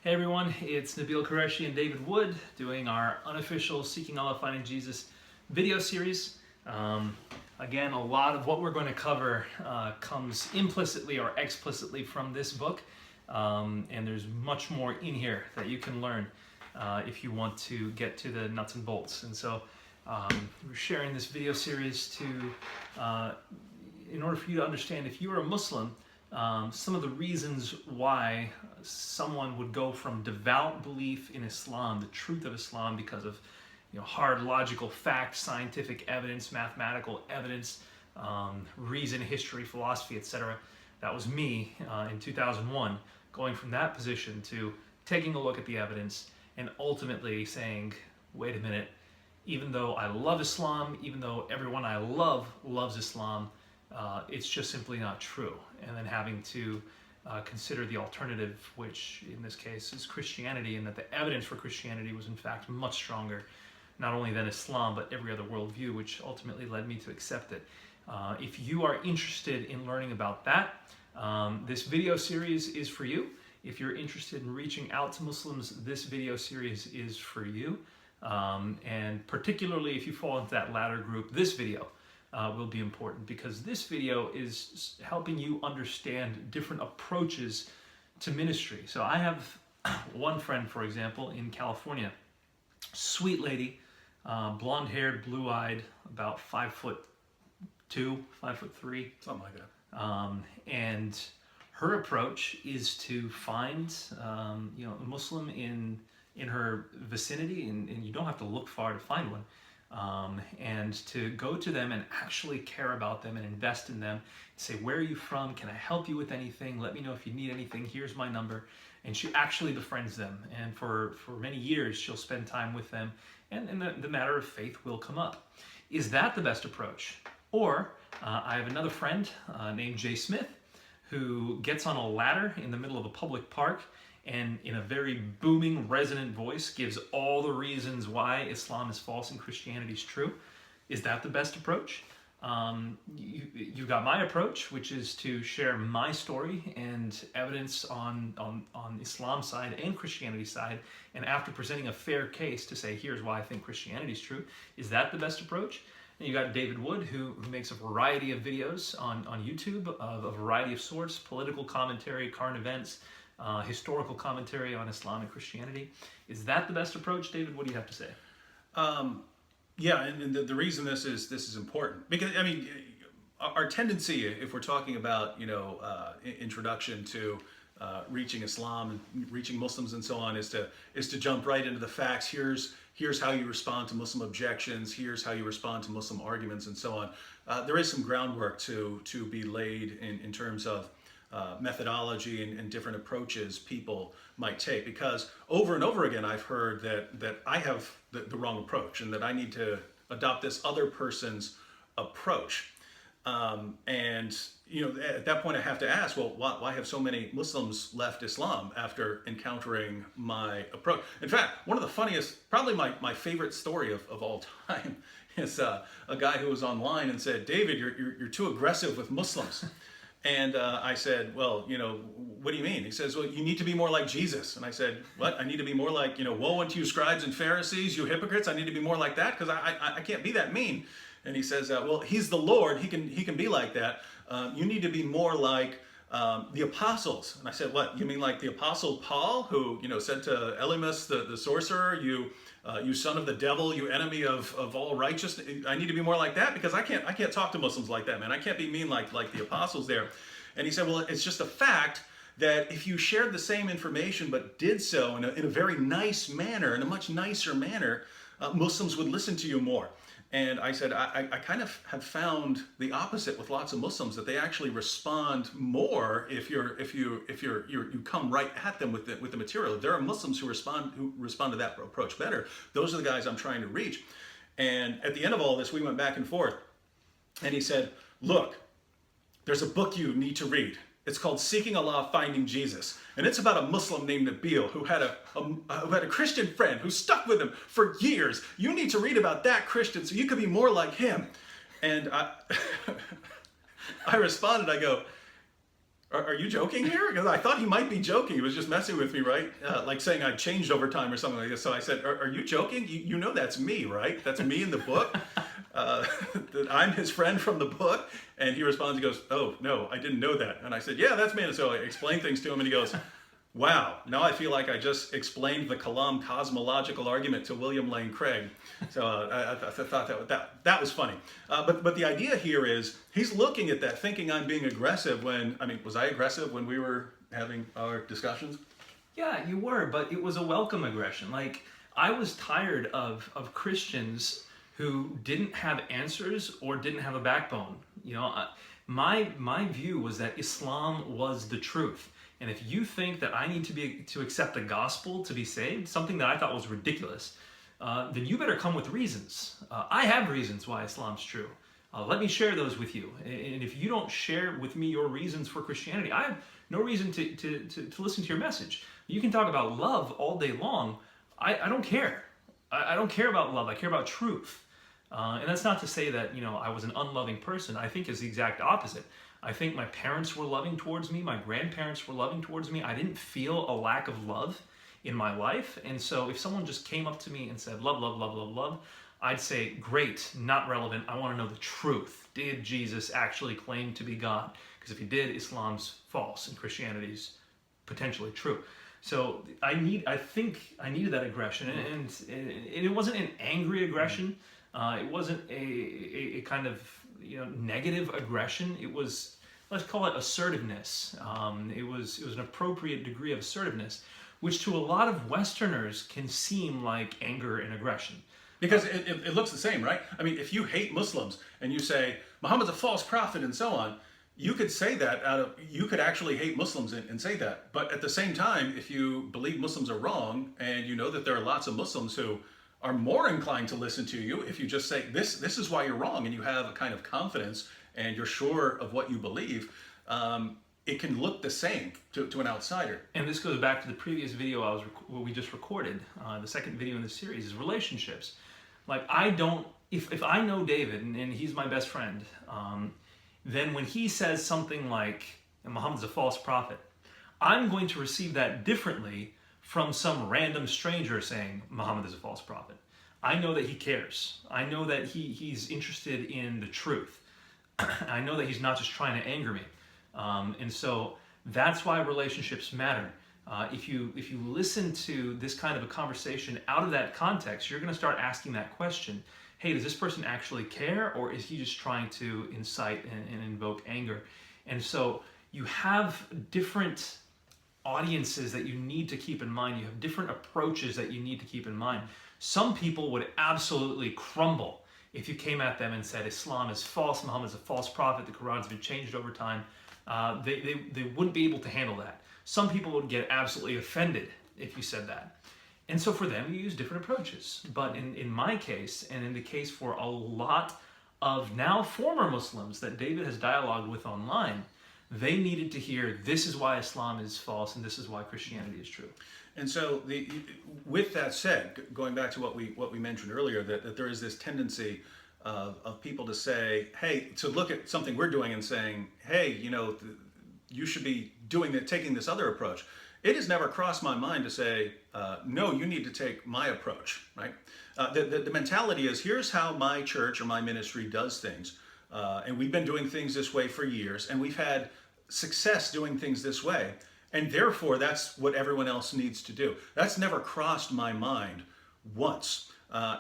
Hey everyone, it's Nabeel, Qureshi, and David Wood doing our unofficial Seeking Allah Finding Jesus video series. Again, a lot of what we're going to cover comes implicitly or explicitly from this book, and there's much more in here that you can learn if you want to get to the nuts and bolts. And so we're sharing this video series in order for you to understand, if you are a Muslim, some of the reasons why someone would go from devout belief in Islam, the truth of Islam, because of hard logical facts, scientific evidence, mathematical evidence, reason, history, philosophy, etc. That was me in 2001, going from that position to taking a look at the evidence and ultimately saying, wait a minute, even though I love Islam, even though everyone I love loves Islam, it's just simply not true. And then having to consider the alternative, which in this case is Christianity, and that the evidence for Christianity was in fact much stronger, not only than Islam, but every other worldview, which ultimately led me to accept it. If you are interested in learning about that, this video series is for you. If you're interested in reaching out to Muslims, this video series is for you. And particularly if you fall into that latter group, this video will be important, because this video is helping you understand different approaches to ministry. So I have one friend, for example, in California, sweet lady, blonde-haired, blue-eyed, about 5'2", 5'3", something like that. And her approach is to find a Muslim in her vicinity, and you don't have to look far to find one. And to go to them and actually care about them and invest in them, say, where are you from? Can I help you with anything? Let me know if you need anything. Here's my number. And she actually befriends them. And for many years, she'll spend time with them, and the matter of faith will come up. Is that the best approach? Or I have another friend named Jay Smith, who gets on a ladder in the middle of a public park and in a very booming, resonant voice gives all the reasons why Islam is false and Christianity is true. Is that the best approach? You've got my approach, which is to share my story and evidence on Islam's side and Christianity's side, and after presenting a fair case to say, here's why I think Christianity is true. Is that the best approach? And you got David Wood, who makes a variety of videos on YouTube of a variety of sorts: political commentary, current events, historical commentary on Islam and Christianity. Is that the best approach, David? What do you have to say? Yeah, and the reason this is important, because I mean, our tendency, if we're talking about introduction to reaching Islam and reaching Muslims and so on, is to jump right into the facts. Here's how you respond to Muslim objections. Here's how you respond to Muslim arguments and so on. There is some groundwork to be laid in terms of methodology and different approaches people might take, because over and over again I've heard that I have the wrong approach and that I need to adopt this other person's approach. And at that point I have to ask, well, why have so many Muslims left Islam after encountering my approach? In fact, one of the funniest, probably my favorite story of all time is a guy who was online and said, David, you're too aggressive with Muslims. And I said, well, what do you mean? He says, well, you need to be more like Jesus. And I said, what? I need to be more like, woe unto you scribes and Pharisees, you hypocrites. I need to be more like that, because I can't be that mean. And he says, well, he's the Lord. He can be like that. You need to be more like the apostles. And I said, what? You mean like the apostle Paul, who said to Elymas the sorcerer, you son of the devil, you enemy of all righteousness. I need to be more like that, because I can't talk to Muslims like that, man. I can't be mean like the apostles there. And he said, well, it's just a fact that if you shared the same information but did so in a very nice manner, in a much nicer manner, Muslims would listen to you more. And I said, I kind of have found the opposite with lots of Muslims, that they actually respond more if you come right at them with the material. There are Muslims who respond to that approach better. Those are the guys I'm trying to reach. And at the end of all this, we went back and forth. And he said, look, there's a book you need to read. It's called Seeking Allah, Finding Jesus. And it's about a Muslim named Nabeel who had a Christian friend who stuck with him for years. You need to read about that Christian so you could be more like him. And I responded, I go, are you joking here? Because I thought he might be joking. He was just messing with me, right? Like saying I changed over time or something like this. So I said, are you joking? You know that's me, right? That's me in the book. That I'm his friend from the book. And he responds, he goes, oh, no, I didn't know that. And I said, yeah, that's me. And so I explained things to him, and he goes, wow, now I feel like I just explained the Kalam cosmological argument to William Lane Craig. So I thought that was funny. But the idea here is he's looking at that, thinking I'm being aggressive when, I mean, was I aggressive when we were having our discussions? Yeah, you were, but it was a welcome aggression. Like, I was tired of Christians who didn't have answers or didn't have a backbone. You know, my view was that Islam was the truth. And if you think that I need to accept the gospel to be saved, something that I thought was ridiculous, then you better come with reasons. I have reasons why Islam's true. Let me share those with you. And if you don't share with me your reasons for Christianity, I have no reason to listen to your message. You can talk about love all day long. I don't care. I don't care about love. I care about truth. And that's not to say that, you know, I was an unloving person. I think it's the exact opposite. I think my parents were loving towards me. My grandparents were loving towards me. I didn't feel a lack of love in my life. And so if someone just came up to me and said, love, love, love, love, love, I'd say, great, not relevant. I want to know the truth. Did Jesus actually claim to be God? Because if he did, Islam's false and Christianity's potentially true. So I think I needed that aggression. And it wasn't an angry aggression. It wasn't a kind of, you know, negative aggression. It was, let's call it assertiveness. It was an appropriate degree of assertiveness, which to a lot of Westerners can seem like anger and aggression. Because it looks the same, right? I mean, if you hate Muslims and you say Muhammad's a false prophet and so on, you could say that you could actually hate Muslims and say that. But at the same time, if you believe Muslims are wrong and you know that there are lots of Muslims who are more inclined to listen to you if you just say this is why you're wrong, and you have a kind of confidence and you're sure of what you believe, it can look the same to an outsider. And this goes back to the previous video we just recorded. The second video in the series is relationships. Like, if I know David and he's my best friend, then when he says something like Muhammad's a false prophet, I'm going to receive that differently from some random stranger saying Muhammad is a false prophet. I know that he cares. I know that he's interested in the truth. I know that he's not just trying to anger me. And so that's why relationships matter. If you listen to this kind of a conversation out of that context, you're going to start asking that question. Hey, does this person actually care, or is he just trying to incite and invoke anger? And so you have different audiences that you need to keep in mind. You have different approaches that you need to keep in mind. Some people would absolutely crumble if you came at them and said Islam is false, Muhammad is a false prophet, the Quran's been changed over time. They wouldn't be able to handle that. Some people would get absolutely offended if you said that. And so for them, you use different approaches. But in my case, and in the case for a lot of now former Muslims that David has dialogued with online, they needed to hear this is why Islam is false and this is why Christianity is true. And so, with that said, going back to what we mentioned earlier, that there is this tendency of people to say, hey, to look at something we're doing and saying, hey, you know, you should be taking this other approach. It has never crossed my mind to say, no, you need to take my approach, right? The mentality is, here's how my church or my ministry does things. And we've been doing things this way for years, and we've had success doing things this way. And therefore, that's what everyone else needs to do. That's never crossed my mind once.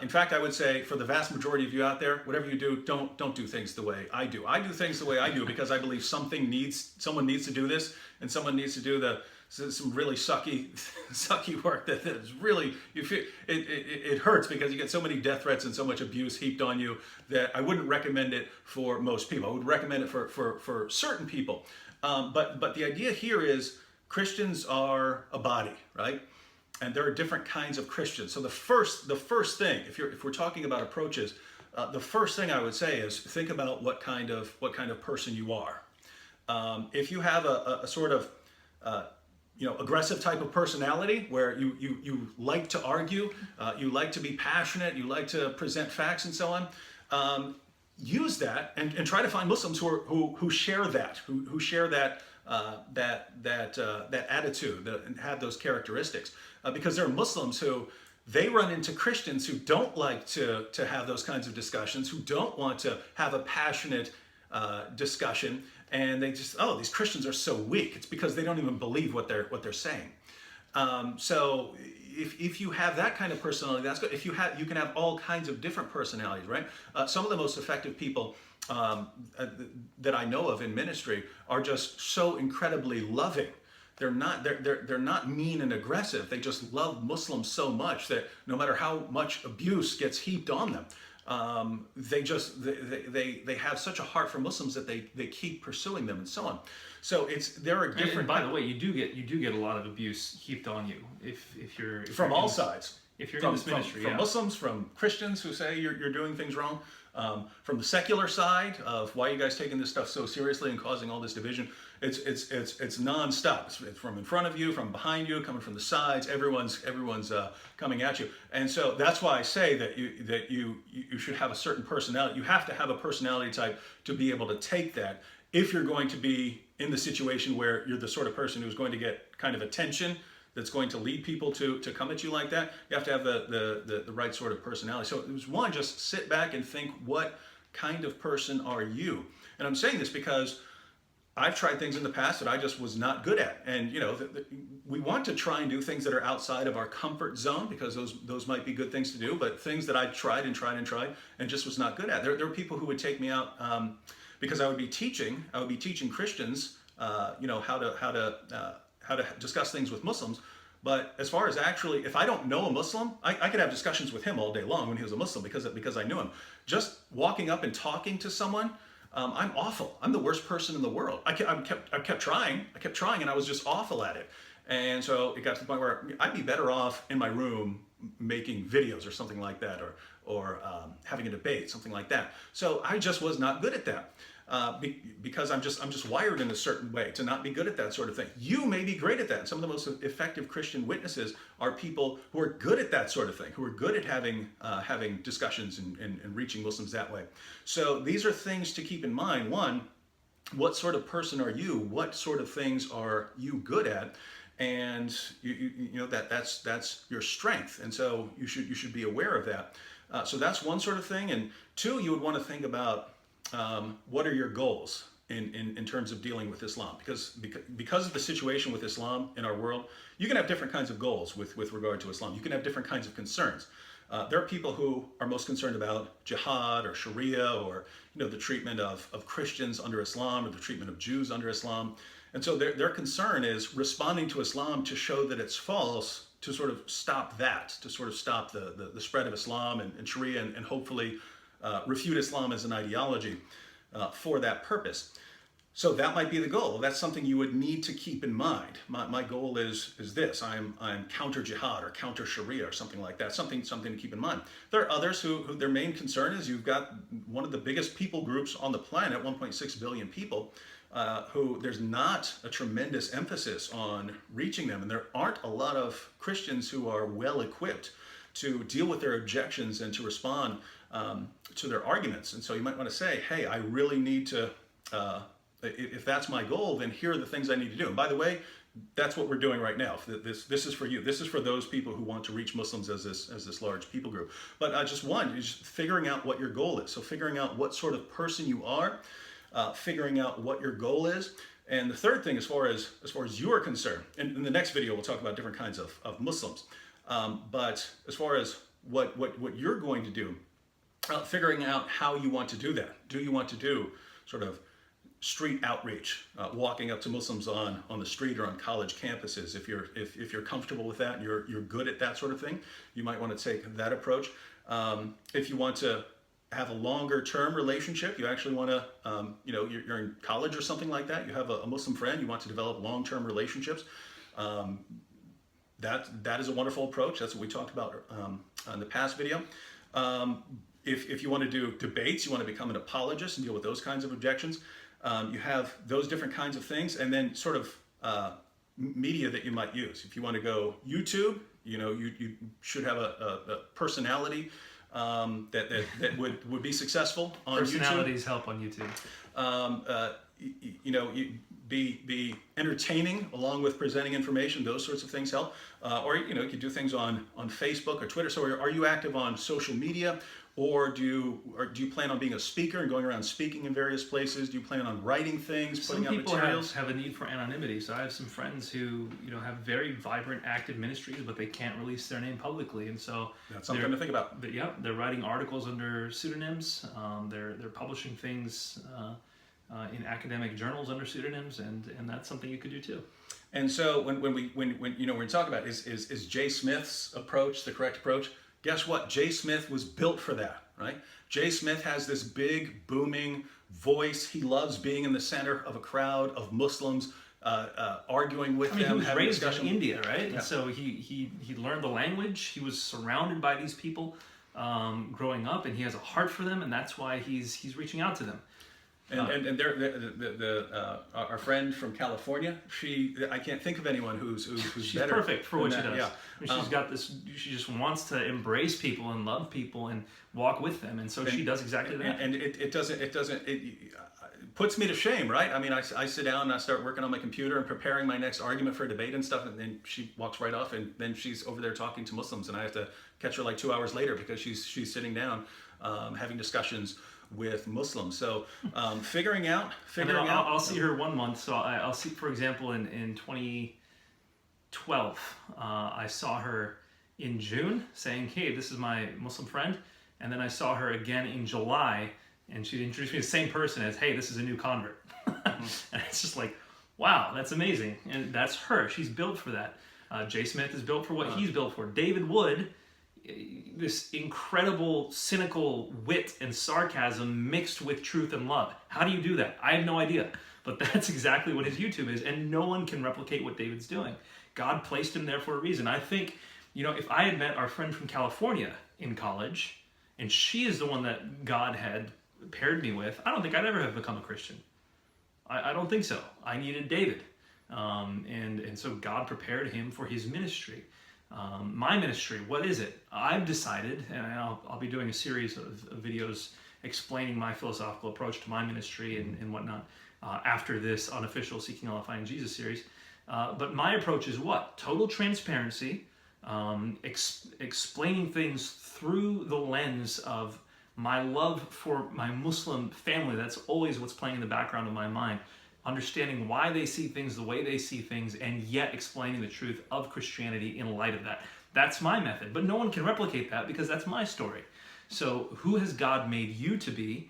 In fact, I would say for the vast majority of you out there, whatever you do, don't do things the way I do. I do things the way I do because I believe someone needs to do this, and someone needs to do some really sucky work that is really, you feel it hurts because you get so many death threats and so much abuse heaped on you that I wouldn't recommend it for most people. I would recommend it for certain people. But the idea here is Christians are a body, right? And there are different kinds of Christians. So the first thing, if we're talking about approaches, the first thing I would say is think about what kind of person you are. If you have a sort of aggressive type of personality where you like to argue, you like to be passionate, you like to present facts and so on, use that and try to find Muslims who share that, who share that that attitude, and have those characteristics, because there are Muslims who they run into Christians who don't like to have those kinds of discussions, who don't want to have a passionate discussion, and they just, oh, these Christians are so weak. It's because they don't even believe what they're saying. So if you have that kind of personality, that's good. If you can have all kinds of different personalities, right? Some of the most effective people that I know of in ministry are just so incredibly loving. They're not mean and aggressive. They just love Muslims so much that no matter how much abuse gets heaped on them, they have such a heart for Muslims that they keep pursuing them and so on. So there are different. And by the way, you do get a lot of abuse heaped on you if you're from all sides. If you're in this ministry, from Muslims, from Christians who say you're doing things wrong, from the secular side of why are you guys taking this stuff so seriously and causing all this division. It's nonstop. It's from in front of you, from behind you, coming from the sides. Everyone's coming at you, and so that's why I say that you should have a certain personality. You have to have a personality type to be able to take that. If you're going to be in the situation where you're the sort of person who's going to get kind of attention, that's going to lead people to come at you like that, you have to have the right sort of personality. So it was one, just sit back and think, what kind of person are you? And I'm saying this because I've tried things in the past that I just was not good at. And we want to try and do things that are outside of our comfort zone, because those might be good things to do, but things that I tried and just was not good at. There were people who would take me out because I would be teaching Christians, how to discuss things with Muslims. But as far as actually, if I don't know a Muslim, I could have discussions with him all day long when he was a Muslim because I knew him. Just walking up and talking to someone, I'm awful. I'm the worst person in the world. I kept trying, and I was just awful at it. And so it got to the point where I'd be better off in my room making videos or something like that, or having a debate, something like that. So I just was not good at that. Because I'm just wired in a certain way to not be good at that sort of thing. You may be great at that. Some of the most effective Christian witnesses are people who are good at that sort of thing, who are good at having discussions and reaching Muslims that way. So these are things to keep in mind. One, what sort of person are you? What sort of things are you good at? And that's your strength. And so you should be aware of that. So that's one sort of thing. And two, you would want to think about what are your goals in terms of dealing with Islam? Because of the situation with Islam in our world, you can have different kinds of goals with regard to Islam. You can have different kinds of concerns. There are people who are most concerned about jihad or Sharia, or the treatment of Christians under Islam, or the treatment of Jews under Islam. And so their concern is responding to Islam to show that it's false, to sort of stop that, to sort of stop the spread of Islam and Sharia, and hopefully refute Islam as an ideology for that purpose. So that might be the goal. That's something you would need to keep in mind. My goal is this. I'm counter jihad or counter Sharia or something like that. Something to keep in mind. There are others who their main concern is you've got one of the biggest people groups on the planet, 1.6 billion people, who there's not a tremendous emphasis on reaching them, and there aren't a lot of Christians who are well equipped to deal with their objections and to respond to their arguments. And so you might want to say, hey, I really need to, if that's my goal, then here are the things I need to do. And by the way, that's what we're doing right now. This is for you. This is for those people who want to reach Muslims as this large people group. But just figuring out what your goal is. So figuring out what sort of person you are, figuring out what your goal is. And the third thing, as far as you are concerned, and in the next video we'll talk about different kinds of Muslims. But as far as what you're going to do, figuring out how you want to do that. Do you want to do sort of street outreach, walking up to Muslims on the street or on college campuses? If you're comfortable with that and you're good at that sort of thing, you might want to take that approach. If you want to have a longer term relationship, you actually want to, you're in college or something like that, you have a Muslim friend, you want to develop long-term relationships. That is a wonderful approach. That's what we talked about in the past video. If you want to do debates, you want to become an apologist and deal with those kinds of objections. You have those different kinds of things, and then sort of media that you might use. If you want to go YouTube, you should have a personality that would be successful on Personalities YouTube. help on YouTube. be entertaining along with presenting information. Those sorts of things help. Or you know, you could do things on Facebook or Twitter. So are you active on social media, or do you plan on being a speaker and going around speaking in various places? Do you plan on writing things, Some putting out people materials? have a need for anonymity. So I have some friends who, you know, have very vibrant, active ministries, but they can't release their name publicly, and so That's something to think about. yeah, they're writing articles under pseudonyms. They're publishing things in academic journals under pseudonyms, and that's something you could do too. And so when you know, when we talk about is Jay Smith's approach the correct approach? Guess what? Jay Smith was built for that, right? Jay Smith has this big, booming voice. He loves being in the center of a crowd of Muslims, arguing with them. He was having raised discussion. in India, right? Yeah. And so he learned the language. He was surrounded by these people growing up, and he has a heart for them, and that's why he's reaching out to them. And our friend from California, I can't think of anyone who's She's better. perfect for what she than does. that. Yeah. And she's got this. She just wants to embrace people and love people and walk with them, and so she does exactly that. And it puts me to shame, right? I mean, I sit down and I start working on my computer and preparing my next argument for a debate and stuff, and then she walks right off, and then she's over there talking to Muslims, and I have to catch her like 2 hours later because she's sitting down having discussions with Muslims. So figuring out. I'll see her 1 month. So I'll see, for example, in 2012, I saw her in June saying, "Hey, this is my Muslim friend," and then I saw her again in July, and she introduced me to the same person as, "Hey, this is a new convert." And it's just like, wow, that's amazing, and that's her. She's built for that. Jay Smith is built for what he's built for. David Wood, this incredible cynical wit and sarcasm mixed with truth and love. How do you do that? I have no idea, but that's exactly what his YouTube is, and no one can replicate what David's doing. God placed him there for a reason. I think, you know, if I had met our friend from California in college, and she is the one that God had paired me with, I don't think I'd ever have become a Christian. I don't think so. I needed David, and so God prepared him for his ministry. My ministry, what is it? I've decided, and I'll be doing a series of videos explaining my philosophical approach to my ministry and whatnot after this unofficial Seeking Allah Finding Jesus series. But my approach is what? Total transparency, explaining things through the lens of my love for my Muslim family. That's always what's playing in the background of my mind. Understanding why they see things the way they see things, and yet explaining the truth of Christianity in light of that. That's my method, but no one can replicate that because that's my story. So who has God made you to be?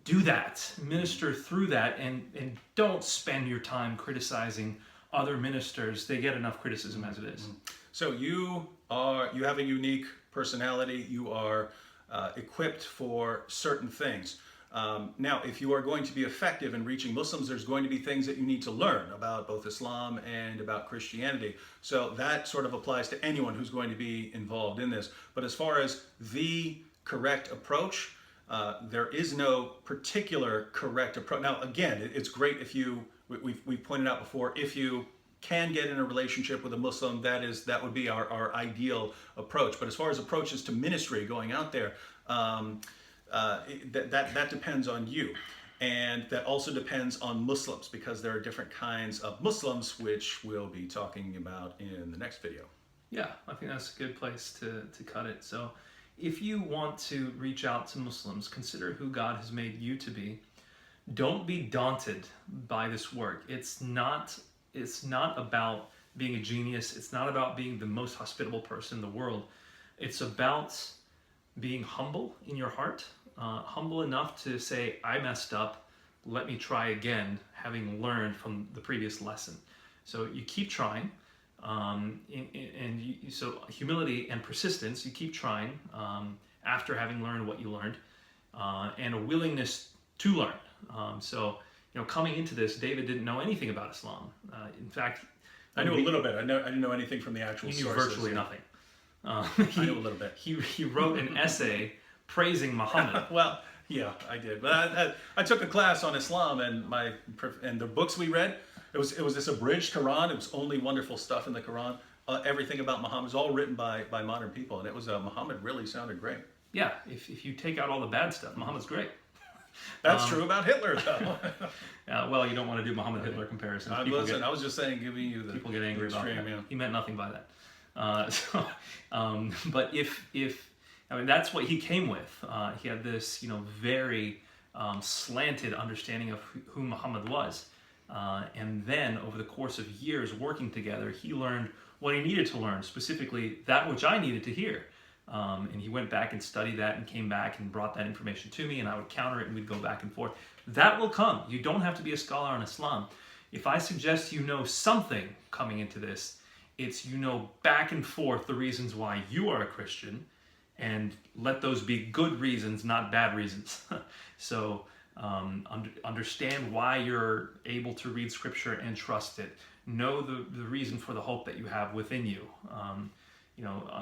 Do that, minister through that, and don't spend your time criticizing other ministers. They get enough criticism as it is. So you have a unique personality. You are equipped for certain things. Now, if you are going to be effective in reaching Muslims, there's going to be things that you need to learn about both Islam and about Christianity. So that sort of applies to anyone who's going to be involved in this. But as far as the correct approach, there is no particular correct approach. Now, again, it's great if we've pointed out before, if you can get in a relationship with a Muslim, that would be our ideal approach. But as far as approaches to ministry, going out there, that depends on you, and that also depends on Muslims, because there are different kinds of Muslims, which we'll be talking about in the next video. Yeah, I think that's a good place to cut it. So if you want to reach out to Muslims, consider who God has made you to be. Don't be daunted by this work. It's not about being a genius. It's not about being the most hospitable person in the world. It's about being humble in your heart, humble enough to say, I messed up, let me try again, having learned from the previous lesson. So you keep trying, so humility and persistence, you keep trying after having learned what you learned, and a willingness to learn. So, coming into this, David didn't know anything about Islam. In fact, I knew a little bit. I didn't know anything from the actual sources. He knew virtually nothing. I knew a little bit. He wrote an essay praising Muhammad. Well, yeah, I did. But I took a class on Islam, and the books we read, it was this abridged Quran. It was only wonderful stuff in the Quran. Everything about Muhammad was all written by modern people, and it was Muhammad really sounded great. Yeah, if you take out all the bad stuff, Muhammad's great. That's true about Hitler, though. Well, you don't want to do Muhammad-Hitler comparisons. I was just saying, giving you the People get angry about extreme, that. yeah. He meant nothing by that. But if I mean, that's what he came with. He had this, very slanted understanding of who Muhammad was. And then over the course of years working together, he learned what he needed to learn, specifically that which I needed to hear. And he went back and studied that and came back and brought that information to me, and I would counter it and we'd go back and forth. That will come. You don't have to be a scholar on Islam. If I suggest you know something coming into this, it's back and forth the reasons why you are a Christian, and let those be good reasons, not bad reasons. So understand why you're able to read Scripture and trust it. Know the reason for the hope that you have within you.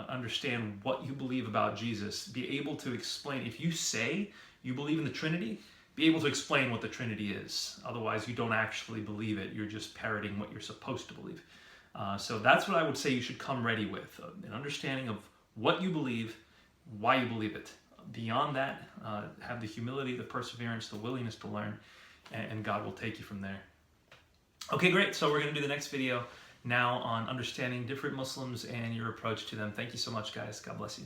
Understand what you believe about Jesus. Be able to explain. If you say you believe in the Trinity, be able to explain what the Trinity is. Otherwise, you don't actually believe it. You're just parroting what you're supposed to believe. So that's what I would say you should come ready with, an understanding of what you believe, why you believe it. Beyond that, have the humility, the perseverance, the willingness to learn, and God will take you from there. Okay, great. So we're going to do the next video now on understanding different Muslims and your approach to them. Thank you so much, guys. God bless you.